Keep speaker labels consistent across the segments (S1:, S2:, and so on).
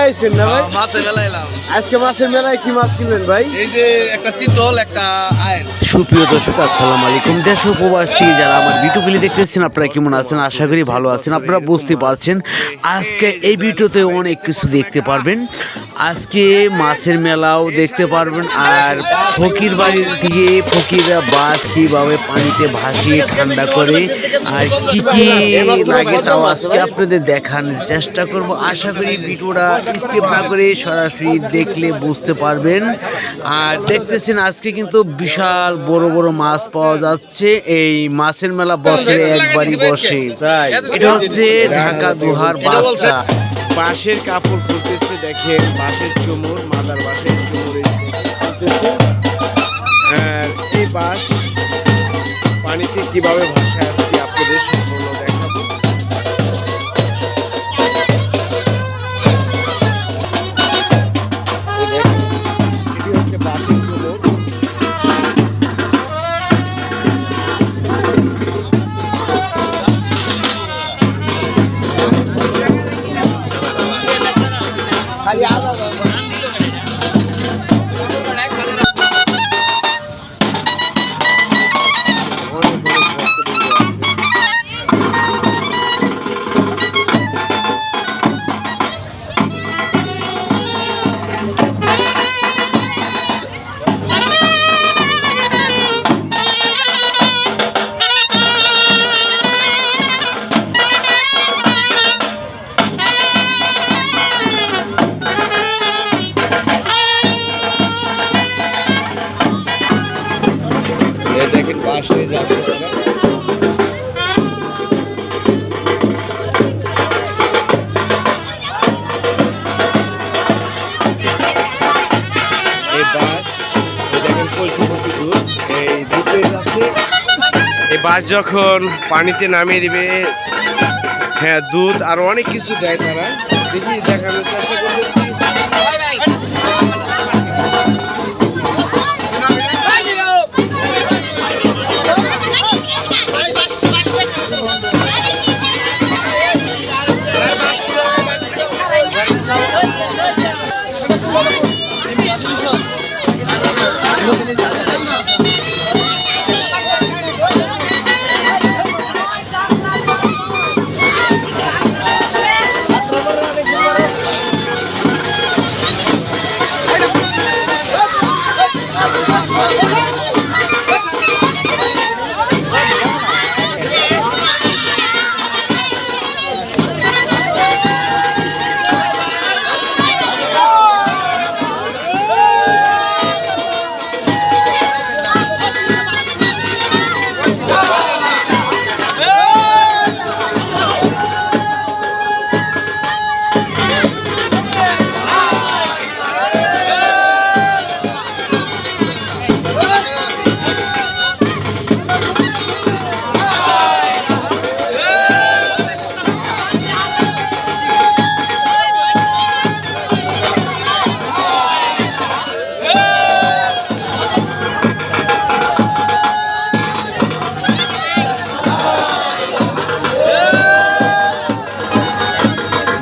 S1: মেলায় আইছেন না ভাই?
S2: মাছের মেলায় এলাম।
S1: আজকে মাছের মেলায় কি মাছ কিনবেন ভাই?
S2: এই যে একটা চিতল, একটা আয়ের।
S3: সুপ্রিয় দর্শক, আসসালামু আলাইকুম। দেশ ও প্রবাস থেকে যারা আমার ভিডিওগুলি দেখতেছেন, আপনারা কেমন আছেন? আশা করি ভালো আছেন। আপনারা বুঝতে পারছেন আজকে এই ভিডিওতে অনেক কিছু দেখতে পারবেন। আজকে মাছের মেলাও দেখতে পারবেন, আর ফকির বাড়ির থেকে ফকিররা বাস কীভাবে পানিতে ভাসিয়ে ঠান্ডা করে আর কি কি লাগে তাও আজকে আপনাদের দেখানোর চেষ্টা করব। আশা করি ভিডিওটা স্কিপ না করে সরাসরি দেখলে বুঝতে পারবেন। আর দেখতেছেন আজকে কিন্তু বিশাল বড় বড় মাছ পাওয়া যাচ্ছে। এই মাছের মেলা বছরে একবারই বসে। এটা হচ্ছে ঢাকা দুহার বাসটা। বাঁশের কাপড় খুলতেছে, দেখেন বাঁশের চুমুর, মাদার বাঁশের চুমুর খুলতেছে। আর এই বাঁশ পানিতে কিভাবে ভাসায় আজকে আপনাদের সম্পূর্ণ দেখাবো। এটি হচ্ছে বাঁশের চুমুর। দেখেন বাঁশ নিয়ে যাচ্ছে তারা। এই বাঁশ দেখেন কলসিপতি দুধ, এই দুধ হয়ে যাচ্ছে। এই বাঁশ যখন পানিতে নামিয়ে দিবে, হ্যাঁ দুধ আর অনেক কিছু দেয় তারা। দেখি দেখানোর চেষ্টা করতেছি।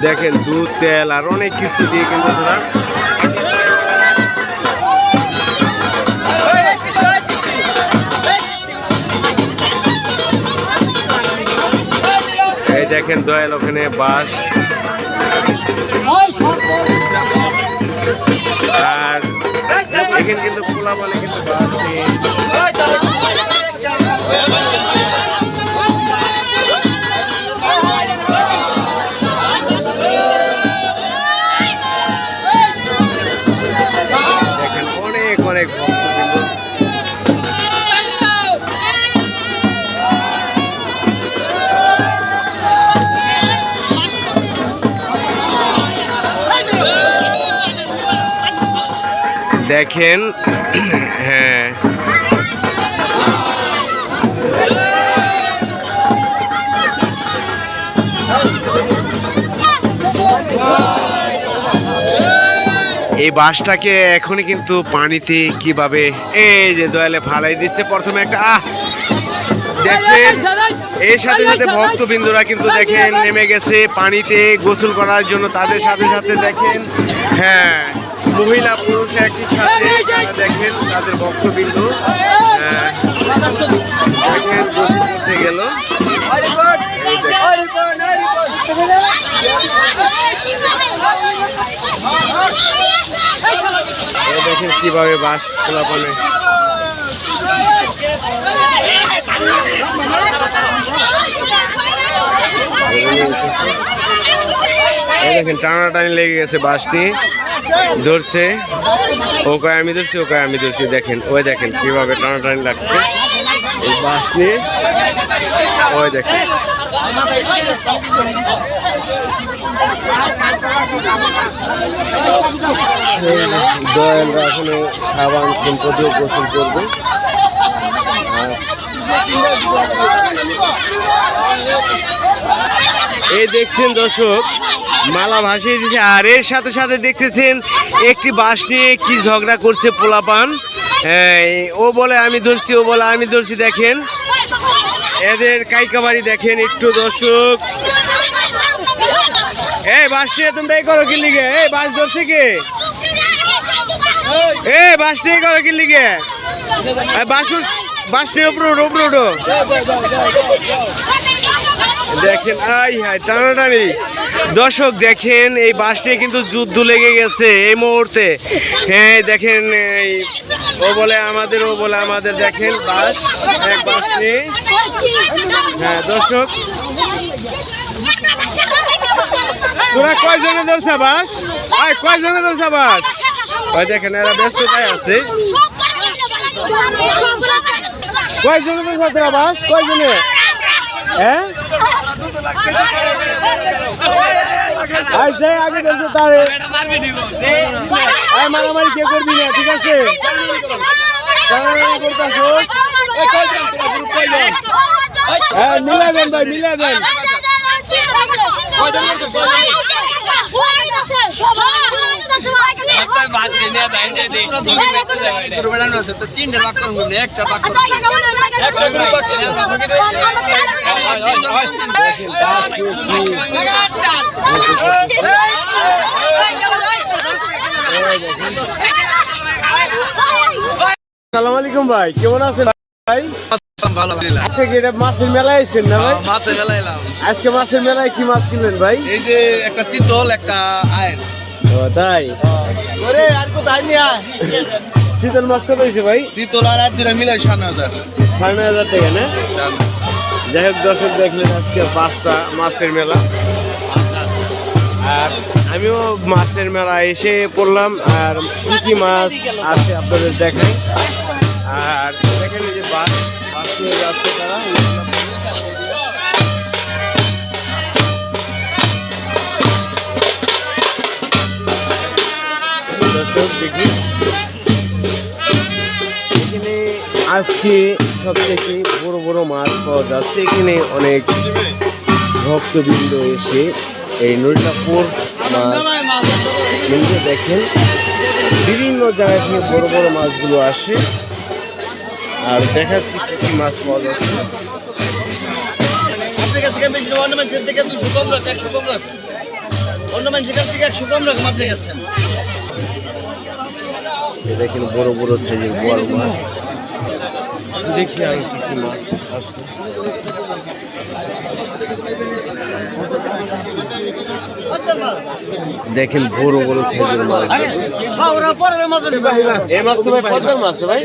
S3: দেখেন দুধ, তেল আর অনেক কিছু দিয়ে কিন্তু তারা এই দেখেন দয়াল ওখানে বাঁশ আর এখানে কিন্তু খোলা বলে কিন্তু বাঁশ নেই। অনেক দেখেন হ্যাঁ এই বাঁশটাকে এখনই কিন্তু পানিতে কিভাবে এই যে দয়ালে ফালাই দিচ্ছে। প্রথমে একটা
S4: দেখেন এর সাথে সাথে ভক্তবৃন্দরা কিন্তু দেখেন নেমে গেছে পানিতে গোসল করার জন্য। তাদের সাথে সাথে দেখেন হ্যাঁ মহিলা পুরুষ একই সাথে তারা দেখেন তাদের ভক্তবৃন্দ দেখেন গোসল করতে গেল। দেখেন কিভাবে বাস পোলাপানে দেখেন টানাটানি লেগে গেছে, বাসটি ধরছে, ও কয় আমি ধরছি, ও কয় আমি ধরছি। দেখেন ওই দেখেন কিভাবে টানাটানি লাগছে এই বাস নিয়ে, ওই দেখেন দয়ালরা এখনো সাবান শ্যাম্পু দিয়ে গোসল করবে। এই দেখছেন দর্শক মালা ভাসিয়ে দিচ্ছে, আর এর সাথে সাথে দেখতেছেন একটি বাস নিয়ে কি ঝগড়া করছে পোলাপান। ও বলে আমি ধরছি, ও বলে আমি ধরছি। দেখেন এদের কাইকাবাড়ি দেখেন একটু দর্শক। এই বাস নিয়ে তোমরা এই করো কি লিগে? এই বাস ধরছে কে? এই বাস নিয়ে করো কি লিগে? বাস নিয়ে উপরে উঠো। দেখেন আই হাই টানাটানি। দর্শক দেখেন এই বাসটি কিন্তু যুদ্ধ লেগে গেছে এই মুহূর্তে। হ্যাঁ দেখেন ও বলে আমাদের, ও বলে আমাদের। দেখেন বাস এক বাস নিয়ে। হ্যাঁ দর্শক তোরা কয়জনে ধরছা বাস? কয়জনে ধরছা বাস? ওই দেখেন এরা ব্যস্ততায় আছে। কয়জনে ধরছা তোরা বাস? কয়জনে? হ্যাঁ আগে ধরছে তারে মারামারি কে করবি না, ঠিক আছে? হ্যাঁ মিলাবেন ভাই, মিলাবেন। আসসালামু আলাইকুম ভাই, কেমন আছেন ভাই? আজকে কি এটা মাছের মেলায় আইছেন না ভাই?
S2: মাছের মেলায় এলাম।
S1: আজকে মাছের মেলায় কি মাছ কিনলেন ভাই?
S2: এই যে একটা চিতল, একটা আয়ের।
S1: ও তাই? আর কোথায় নিয়ে আয়? চিতল মাছ কত হয়েছে ভাই?
S2: চিতল আর আট দুটা মিলে 5,500।
S1: 5,500 টাকা না? যাই হোক দর্শক দেখলেন আজকে 5টা মাছের মেলা। আর আমিও মাছের মেলা এসে পড়লাম, আর কি কি মাছ আছে আপনাদের দেখাই। আর দেখেন যে বাস নিয়ে যাচ্ছে তারা। দর্শক দেখি এখানে আজকে সবথেকে বড় বড় মাছ পাওয়া যাচ্ছে। এখানে অনেক ভক্তবৃন্দ এসে এই নরিলাপুর মাছ কিনতে। দেখেন বিভিন্ন জায়গা থেকে বড় বড় মাছগুলো আসে, আর দেখাচ্ছি কি কি মাছ পাওয়া যাচ্ছে। দেখেন বড় বড় সাইজের বড় মাছ। দেখি আর কি কি মাছ আছে। দেখেন বড় বড় সাইজের মাছ। এই মাছ তো ভাই পদ্মার মাছ ভাই?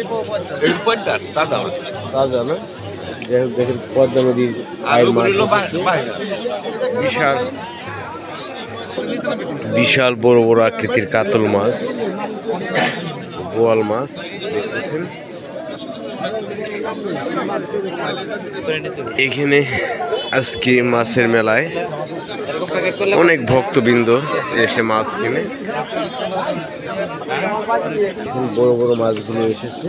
S1: তাজা না? যাই হোক দেখেন পদ্মা নদীর বিশাল বিশাল বড় বড় আকৃতির কাতল মাছ, বোয়াল মাছ দেখতেছেন। এখানে আজকে মাছের মেলায় অনেক ভক্তবৃন্দ এসে মাছ কিনে। বড় বড় মাছগুলো এসেছে।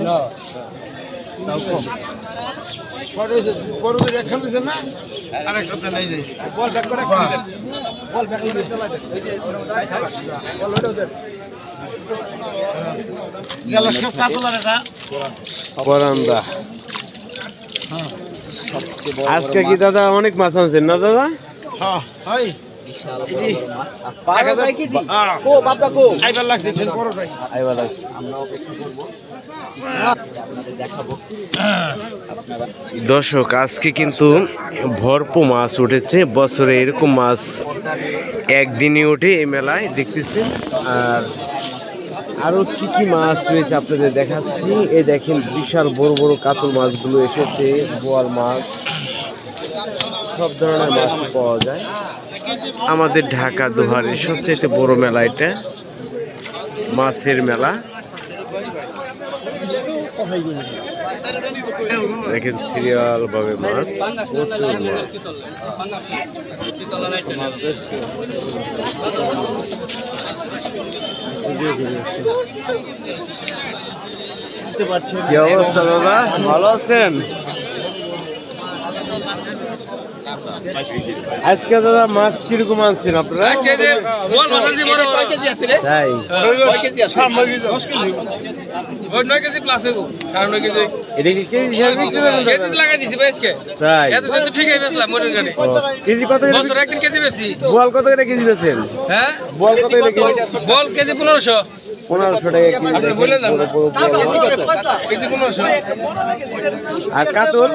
S1: পরান্দা আজকে কি দাদা অনেক মাছ আনছেন না দাদা? আইবার লাগছে। দর্শক আজকে কিন্তু ভরপুর মাছ উঠেছে, বছরে এরকম মাছ একদিনই ওঠে এই মেলায় দেখতেছেন। আর আরো কি কি মাছ রয়েছে আপনাদের দেখাচ্ছি। এই দেখেন বিশাল বড় বড় কাতল মাছগুলো এসেছে, বোয়াল মাছ, সব ধরনের মাছ পাওয়া যায়। আমাদের ঢাকা দোহারের সবচেয়ে বড় মেলা এটা, মাছের মেলা। দেখেন সিরিয়াল ভাবে মাছ, প্রচুর মাছ। কি অবস্থা দাদা, ভালো আছেন? আজকে দাদা মাছ কিরকম আনছেন আপনারা? তাই এটা কি কেজি হিসাবে বিক্রি করেন দাদা? তাই কেজি কত করে? বোয়াল কত করে কেজি বেচেন? বোয়াল কত করে কেজি?
S5: 1500
S1: টাকা কেজি। আর কাতল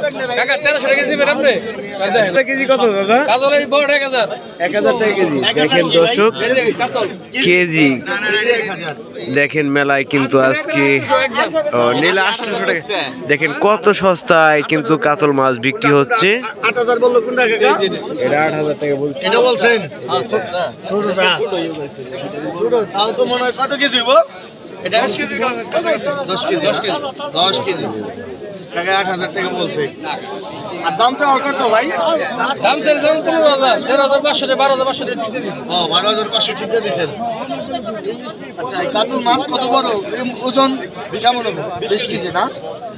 S1: এটা কেজি কত দাদা? 1000 টাকা কেজি। দেখেন দর্শক কেজি, দেখেন মেলায় কিন্তু আজকে নিলে 800 টাকা। দেখেন কত সস্তায় কিন্তু কাতল মাছ বিক্রি হচ্ছে।
S2: 8000 বললো কোন টাকা?
S1: এটা 8000 টাকা বলছে।
S2: এটা বলছেন ছোটটা ছোট, তাও তো মনে হয় কত কেজি হইব? এটা 10 কেজি। 10 কেজি টাকা 8000 টাকা বলছে। আর দাম চাও কত ভাই?
S5: দাম চাই যেমন 15000 13500 12500 ঠিক দিছি।
S2: ও 12500 ঠিক দিয়ে দিছেন। আচ্ছা এই কাতল মাছ কত বড়? এর ওজন কেমন হবে? 20 কেজি না?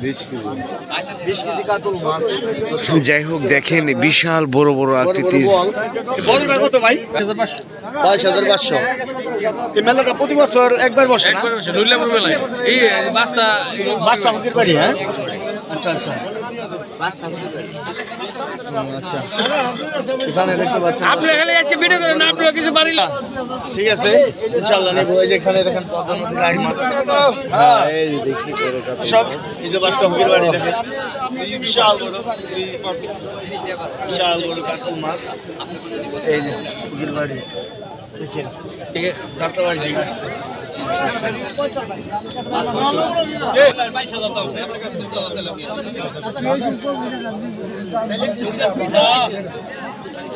S1: 20 কেজি।
S2: 20 কেজি কাতল মাছ।
S1: যাই হোক দেখেন বিশাল বড় বড় আকৃতির।
S2: বড়টা কত ভাই? 22500। এই মেলাটা প্রতি বছর একবার বসে না?
S5: নুরলাপুর মেলায় এই বাস্তা
S2: হুকির বাড়ি। হ্যাঁ আচ্ছা আচ্ছা আচ্ছা, এখানে দেখতে পাচ্ছেন।
S5: আপনি খালি আজকে ভিডিও করেন না, আপনি কিছু পারিল।
S2: ঠিক আছে ইনশাআল্লাহ নেব। এই যে এখানে দেখেন পদ্মা নদীর আইন মাছ।
S1: এই যে দেখি করে কাতল
S2: সব এই যে বাস্তা হুকির বাড়ি দেখেন, বিশাল বড় বিশাল বড় কাতল মাছ। এই যে হুকির বাড়ি দেখেন, ঠিক আছে যাত্রাবাড়ি ঠিক আছে।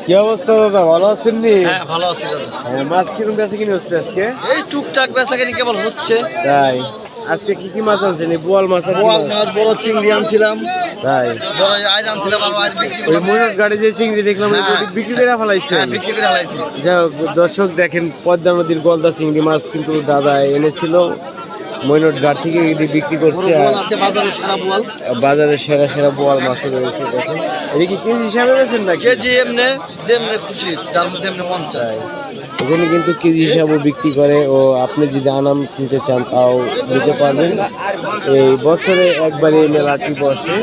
S1: কি অবস্থা দাদা, ভালো আছেন নি?
S2: হ্যাঁ ভালো আছি দাদা।
S1: মাছ কিরকম বেচা কিনে হচ্ছে আজকে?
S2: এই টুকটাক বেচাকেনি কেবল হচ্ছে।
S1: তাই আজকে কি কি মাছ আনছেন? এই বোয়াল মাছ আর কি
S2: বোয়াল
S1: মাছ?
S2: মাছ, বড় চিংড়ি আনছিলাম,
S1: তাই
S2: বড় আইর আনছিলাম, আর আইর বিক্রি
S1: ওই
S2: করলাম।
S1: ময়ূর গাড়ি যে চিংড়ি দেখলাম ওই
S2: হ্যাঁ।
S1: বিক্রি করে ফেলাইছেন।
S2: হ্যাঁ বিক্রি করে হালাইছি।
S1: যাই হোক দর্শক দেখেন পদ্মা নদীর গলদা চিংড়ি মাছ কিন্তু দাদা এনেছিল ময়ূর ঘাট থেকে, এটি বিক্রি করছে।
S2: বড়
S1: আর
S2: বোয়াল আছে বাজারে, সারা বোয়াল
S1: বাজারে সেরা সেরা বোয়াল মাছ রয়েছে। দেখেন এটা কি কেজি হিসাবে বেছেন নাকি?
S2: কেজি এমনি যেমনি খুশি, যার মধ্যে এমনি মন চায়।
S1: এখানে কিন্তু কেজি হিসাবে বিক্রি করে, ও আপনি যদি আনাম কিনতে চান তাও নিতে পারবেন। এই বছরে একবার এই মেলাটি বসে।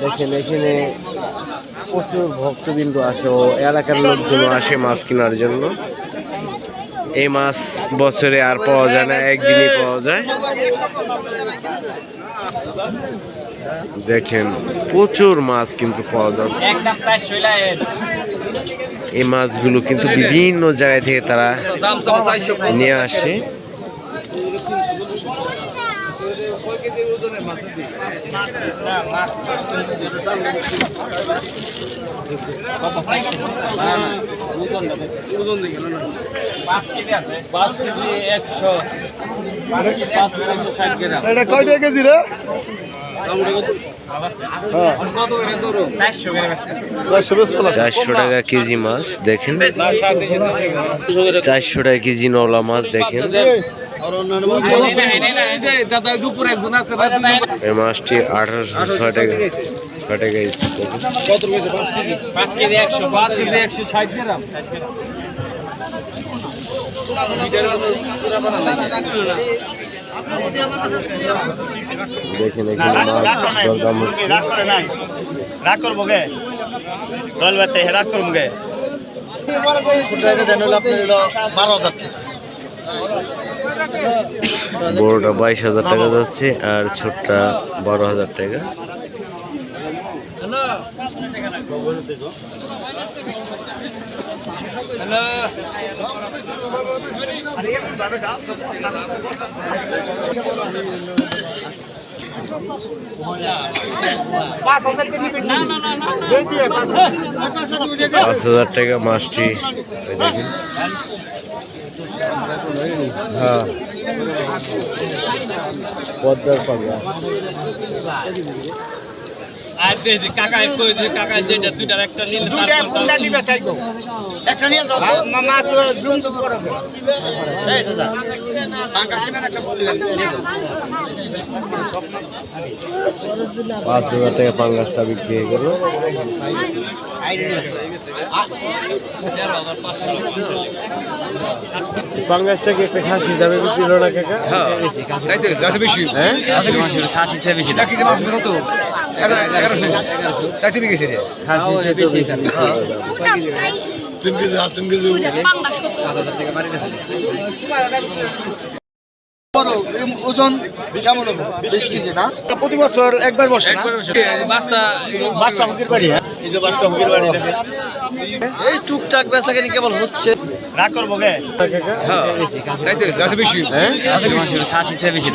S1: দেখেন এখানে প্রচুর ভক্তবৃন্দ আসে, ও এলাকার লোকজন আসে মাছ কেনার জন্য। এই মাছ বছরে আর পাওয়া যায় না, একদিনই পাওয়া যায়। দেখেন প্রচুর মাছ কিন্তু পাওয়া যাচ্ছে। এই মাছগুলো কিন্তু বিভিন্ন জায়গা থেকে তারা
S5: দাম সব 400
S1: নিয়ে আসে।
S5: ওজন দেখেন না 5 কেজি আছে, 5 কেজি 100, 5 কেজি 160 গ্রাম।
S2: এটা কয় টাকা কেজি রে?
S5: কত করে ধরো? 400 গ্রাম আছে।
S1: 400 টাকা কেজি মাছ দেখেন, 400 টাকা কেজি নওলা মাছ দেখেন।
S5: এই যে দাদা উপর একজন আছে
S1: এই মাছটি 1806 টাকা 6 টাকা এসেছে দেখেন।
S2: কত কেজি? 5 কেজি।
S5: 5 কেজি 100, 5 কেজি 160 গ্রাম।
S1: দেখেন এখানে মাছ দরদাম হচ্ছে।
S5: রাগ করে নাই রাগ করবো গে দল বাতে রাগ করবো গে
S2: এটা দেন হলো আপনার হলো 12,000 টাকা।
S1: বড়টা 22,000 টাকা যাচ্ছে আর ছোটটা 12,000 টাকা। পাঁচ হাজার টাকা মাছটি এই দেখেন। হ্যাঁ পদ্মার পাগলা
S5: আর দে কাকা কই যে কাকা যেটা দুইটার একটা নিলে দুইটা কোনটা নিবে চাইবো
S2: একটা নিয়ে যাও
S5: মাছ জুম জুম করে
S2: এই দাদা পাঙ্কা সিমেন্ট একটা বললেন নিয়ে যাও
S1: 5,000 টাকা পাঙ্গাসটা বিক্রি হয়ে গেল। পাঙ্গাসটা কি একটা খাসি দামে বিক্রি হলো না কাকা? হ্যাঁ খাসি থেকে বেশি খাসি বেশি
S2: বড় ওজন কেমন হবে 20 কেজি না প্রতি বছর একবার বসে না বাস্তা হুকির বাড়ি হ্যাঁ এই যে বাস্তা হুকির বাড়ি দেখে এই টুকটাক বেচাকেনি কেবল হচ্ছে
S5: রাগ করবো গে
S1: কাকা?
S5: খাসি থেকে বেশি